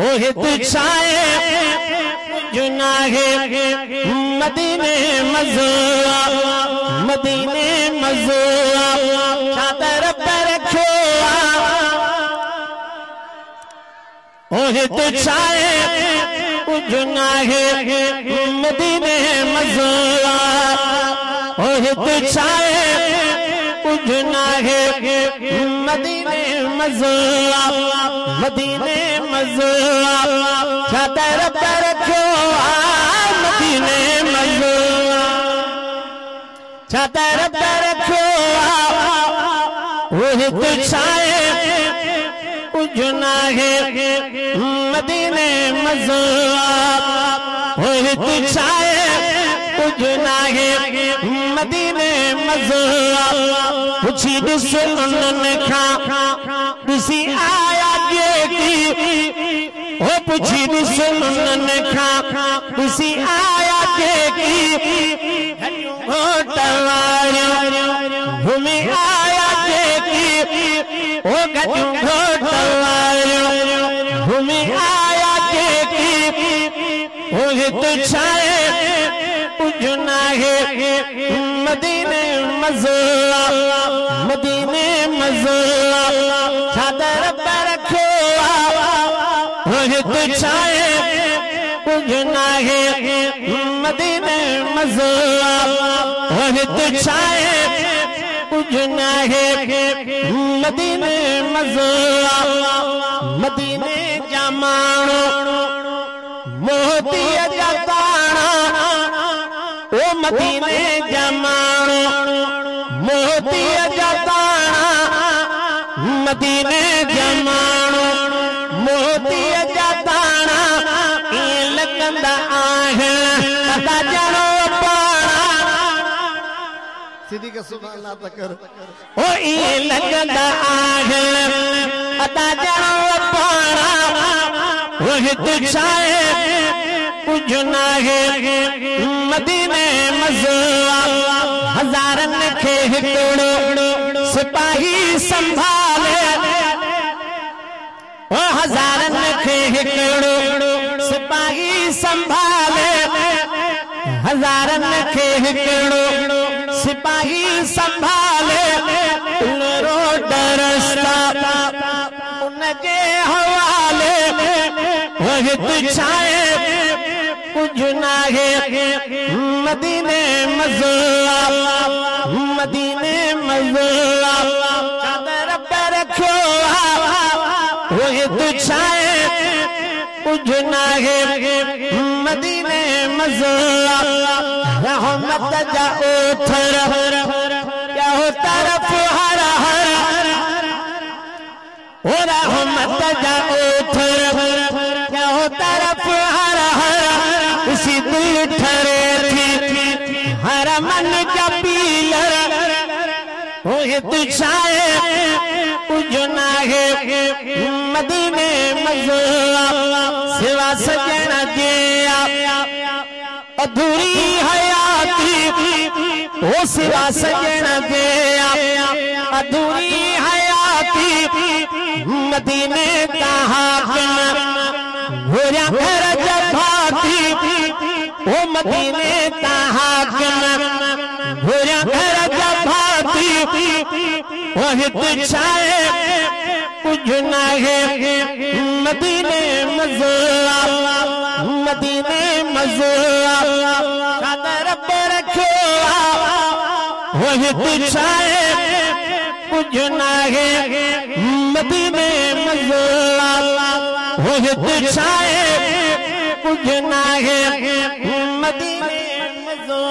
ओहे तुझाए जुनाहे मदीने मज़ो मदीने मज़ो चादर पर रखो ओहे तुझाए जुनाहे मदीने मज़ो ओहे तुझाए जुनाहे मदीने मज़ो मदीने मज़ो चादर पर रखो मदीने मज़ो चादर पर रखो ओहे तुझाए जुनाहे मदीने मज़ो ओहे तुझाए जुनाहे मदीने मज़ो पुछी ॾिस उन्हनि खां ॾिसी आया जेकी ओ पुछी ॾिस उन्हनि खां ॾिसी आया जेकी घोट वारियूं घुमी आया जेकी ओ गॾु घोट वारियूं घुमी आया जेकी ओहे तुझाए जुनाहे मदीने मज़ो मदीने मज़ो चादर पर रखो ओहे तुझाए जुनाहे मदीने मज़ो ओहे तुझाए जुनाहे मदीने मज़ो मदीने जा माण्हू मोतीअ जा ताणा ओ मदीने जा माण्हू मोतीअ जा ताणा मदीने जा माण्हू मोतीअ जा ताणा ईअं लॻंदा आहिनि अदा ॼणो पाणा सिधी के सुभान अल्लाह त कर ओ ईअं लॻंदा आहिनि अदा ॼणो पाणा ओहे तुझाए जुनाहे मदीने मज़ो हज़ारनि खे हिकिड़ो सिपाही संभाले ओ हज़ारनि खे हिकिड़ो सिपाही संभाले हज़ारनि खे हिकिड़ो सिपाही संभाले रोड रस्ता उनजे हवाले ओहे तुझाए जुनाहे मदीने मज़ो मदीने मज़ो चादर पर रखो ओहे तुझाए जुनाहे मदीने मज़ो रहमत जा ओठर क्या हो तरफ हर हर ओ रहमत जा ओठर क्या हो तरफ हर हर उसी दिल ठरे थी हर मन का पीलर ओहे तुझाए जुनाहे मदीने मज़ो सिवा सजण जे अधूरी हयाती ओ सिवा सजण जे अधूरी हयाती मदीने का हाकिम घोड़ा घर जभाती ओ मदीने का हाकिम घोड़ा घर जभाती ओहे तुझाए जुनाहे मदीने मज़ो मदीने मज़ो चादर पर रखो ओहे तुझाए जुनाहे मदीने मज़ो ओहे तुझाए जुनाहे मदीने मज़ो।